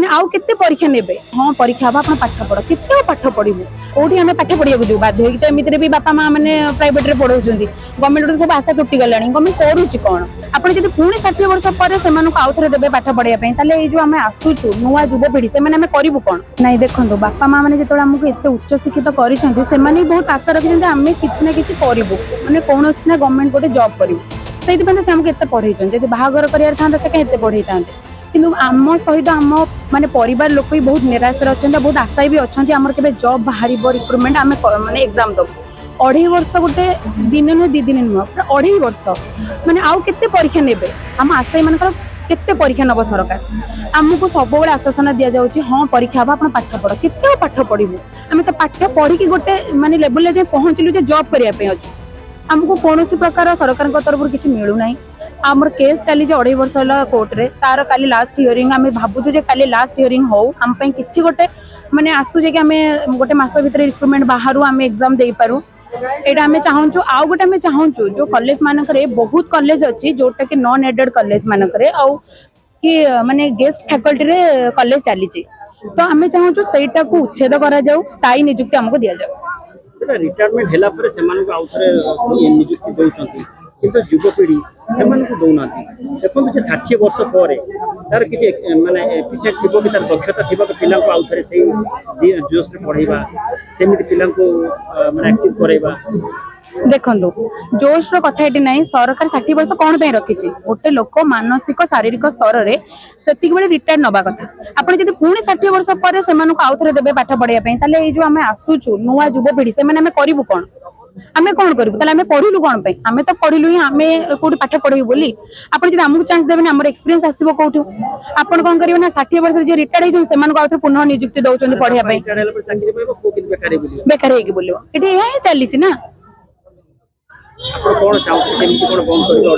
माने आउ केते परीक्षा नेबे हाँ परीक्षा हम आप पाठ पढ़ केते पाठ पढ़ू कौटी आम पाठ पढ़ा जो बाध्य तो एमती भी बापा माँ मैंने प्राइवेट में पढ़ाऊँ गवर्नमेंट सब आशा टूटी गला गवर्नमेंट करुच्ची कौन आप पुणी 60 वर्ष पर से आउ थे देवे पाठ पढ़ाई जो आम आसुचु नुआ युवपीढ़ी से करूँ कौन ना देखो बापा माँ मैंने जो आमको एत उच्च शिक्षित कर बहुत आशा रखिंट आम कि ना कि करूँ मैंने कौन ना गवर्नमेंट गोटे जॉब करूँ से आमको एत पढ़े बाहागर कर से कहीं पढ़े था किंतु आम सहित आम माने परिवार लोक भी बहुत निराश अच्छा बहुत आशा भी अच्छा आमर के जॉब बाहर रिक्रुटमेंट आम माने एग्जाम दबू 2.5 वर्ष गोटे दिन नुह 2 दिन नुह पूरा 2.5 वर्ष माने आउ केते परीक्षा नेबे आम आशा मान केते परीक्षा नब सरकार आमको सब आश्वासन दि जाऊँगी हाँ परीक्षा हम आप पाठ पढ़ केते पाठ पढ़ू आम तो पाठ पढ़ी गोटे माने लेवल जाए पहुँचलु जॉब करने अच्छे आमको कौन प्रकार सरकार तरफ किसी मिलूना आमर केस चली 2.5 वर्ष कोर्ट रे तार काली लास्ट हियरिंग आम भावुँ जे काली लास्ट हियरिंग हो आम कि गोटे माने आसूजे कि आम गोटे मास भीतर रिक्रुटमेंट बाहर आम एग्जाम दे पारू एटा आम चाहूँ आउ गोटे आम चाहूँ जो कॉलेज मानक बहुत कॉलेज अच्छी जोटा कि नॉन एडेड कॉलेज मानक कि माने गेस्ट फैकल्टी रे कॉलेज चली तो आम चाहूँ सेटा को उच्छेद करा जाऊ स्थायी नियुक्ति आमको दि जाऊ रिटायरमेंट हैला पर सेमानक आउथरे नियुक्ति दउचंती किंतु युवपीढ़ी सेमानक दउना देखो जे 60 वर्ष पर तार कि माने एफिशिएंट थिबो कि तार दक्षता थिबो कि पिला को आउथरे सेही जोश रे पढ़ाइबा सेमिति पिला को माने एक्टिव कराइबा देखो जोश कथा ये ना सरकार 60 वर्ष कौन रखी गोटे लोक मानसिक शारीरिक स्तर में से रिटायर नवा कथा आपड़ जब पुणी 60 वर्ष पर से आउ थे देवे पाठ पढ़ाई जो आम आसुचु नुआ युवपीढ़ी से करूँ कौन आम कौन करूँ आम पढ़लु कौन आम तो पढ़लु ही आम कौट पाठ पढ़ू बोली आप आमको चांस देवे आम एक्सपीरियंस आसो कौटू आप कौन करेंगे ना 60 वर्ष जो रिटायर होती पुनः नियुक्ति दौरान पढ़ाई बेकार हो बोलो ये चली ना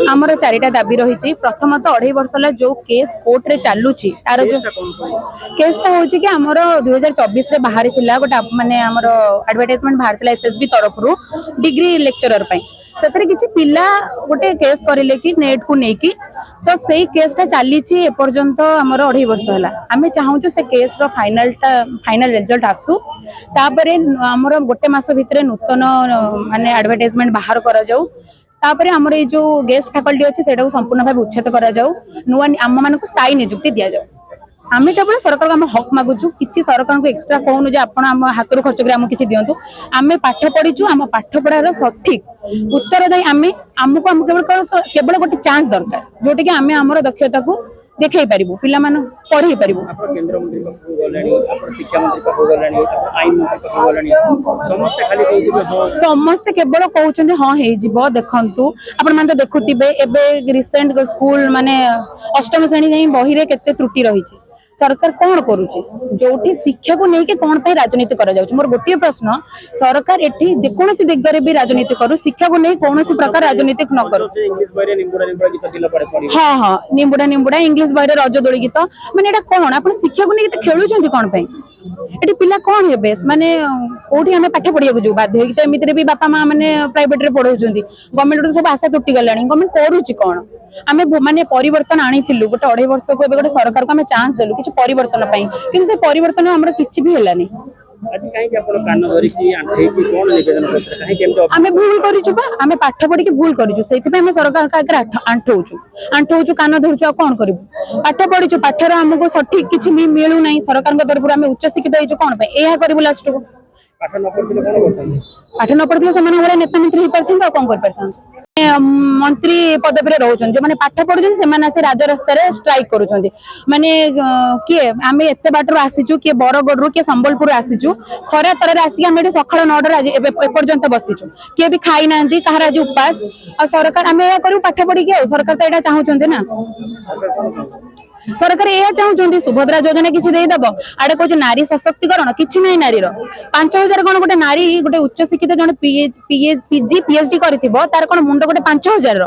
आमर 4टा दाबी रही प्रथमतः 2.5 वर्ष जो केस कोर्ट रे चलुची तार जो केसटा हूँ कि आमर 2024 रे बाहरी थिला गोटे माने आमर एडवर्टाइजमेंट बाहर थिला एसएसबी तरफ रु डिग्री लेक्चरर पई सेतरे किछि पिला गोटे केस करिले कि नेट को नेकी तो सेही केसटा चलीची ए पर्यंत आमर 2.5 वर्ष हला आमे चाहूँ से केस रो फाइनल रिजल्ट आसु तापरे आमर गोटे मास भितरे नूतन माने एडवर्टाइजमेंट बाहर करा जाऊ तापरे आमर ये जो गेस्ट फैकल्टी अच्छे से संपूर्ण भाव उच्छेद करा जाऊ नुआ आम मान स्थायी नियुक्ति दि जाऊ आम केवल सरकार आम हक मागुचु कि सरकार को एक्सट्रा कहूनु जे आपण आम हाथ खर्च कर आम किसी दिंतु आम पाठ पढ़ीचु आम पाठ पढ़ार सठिक उत्तर दायी आमको केवल गोटे चांस दरकार जोटा कि आम आमर दक्षता को देखई पारिबु पिला मान पढ़ई पारिबु केंद्र मंत्री पाखु गलानी शिक्षा मंत्री पाखु गलानी आईन मंत्री पाखु गलानी समस्त खाली कहउथिबे समस्त केवल कहउछन्ते हां हे जिवो देखंतु आपण मान तो देखुतिबे एबे रिसेंट स्कूल माने अष्टम श्रेणी जाई बही रे केते त्रुटि रहिछि सरकार कौन करुचे जो शिक्षा को लेकिन कौन पे राजनीति करा जाउछ मोर गोटे प्रश्न सरकार एठी जेकोनोसी दिगरे भी राजनीति करू शिक्षा को नहीं कौन प्रकार राजनीति न करू इंग्लिश बहिरे निंबुडा निंबुडा गीत दिला पड़े पड़ी हां हां निंबुडा निंबुडा इंग्लिश बहिरे रज दोली गीत माने एटा कौन आपण शिक्षा को नहीं खेलुछंती कौन पे एटी पिला कौन हेबे माने कोठी हमें पाठ पढ़िया जो बाध्य तो एमती भी बापा माँ मैंने प्राइवेट रे पढ़ाऊँ गवर्नमेंट सब आशा टूटी गला गवर्नमेंट करुच्ची कौन आम माने परिवर्तन आनीलु गोटे 2.5 वर्ष को गोटे सरकार को आम चांस देलु किसी परिवर्तन कि से परिवर्तन आम किसी भी है आम भूल करें पाठ पढ़ी भूल करूँ से सरकार आगे आंठौचु कान धरुचु कौन करूँ पाठ पढ़ीचु पाठर आमको सठिक किसी भी मिलूना सरकार तरफ आम उच्च शिक्षित कौन यह करूँ लास्ट को पाठ न पढ़ते से नेता मंत्री हो पारे कौन कर मंत्री पदवी रे रोचन जो माने पाठ पढ़ुछन से माने से राजरास्ता रे स्ट्राइक करूछन माने किए आमे एते बाटर आसीचु किए बरगढ़ रु किए संबलपुर आसीचु खरा तरह आसी आमे एठी सखाळ 9 रे ए पर्यंत बसिचु किए भी खाई नांती कहार आज उपास आ सरकार आमे या करू पाठ पढ़ी के सरकार तो एटा चाहउछन ना सरकार यह चाहते सुभद्रा योजना किसी देदब आड़े कह नारी सशक्तिकरण किसी ना नारी 5000 कौन गोटे नारी गोटे उच्च शिक्षित जन पीजी पीएचडी कर तार कौन मुंड गोटे 5000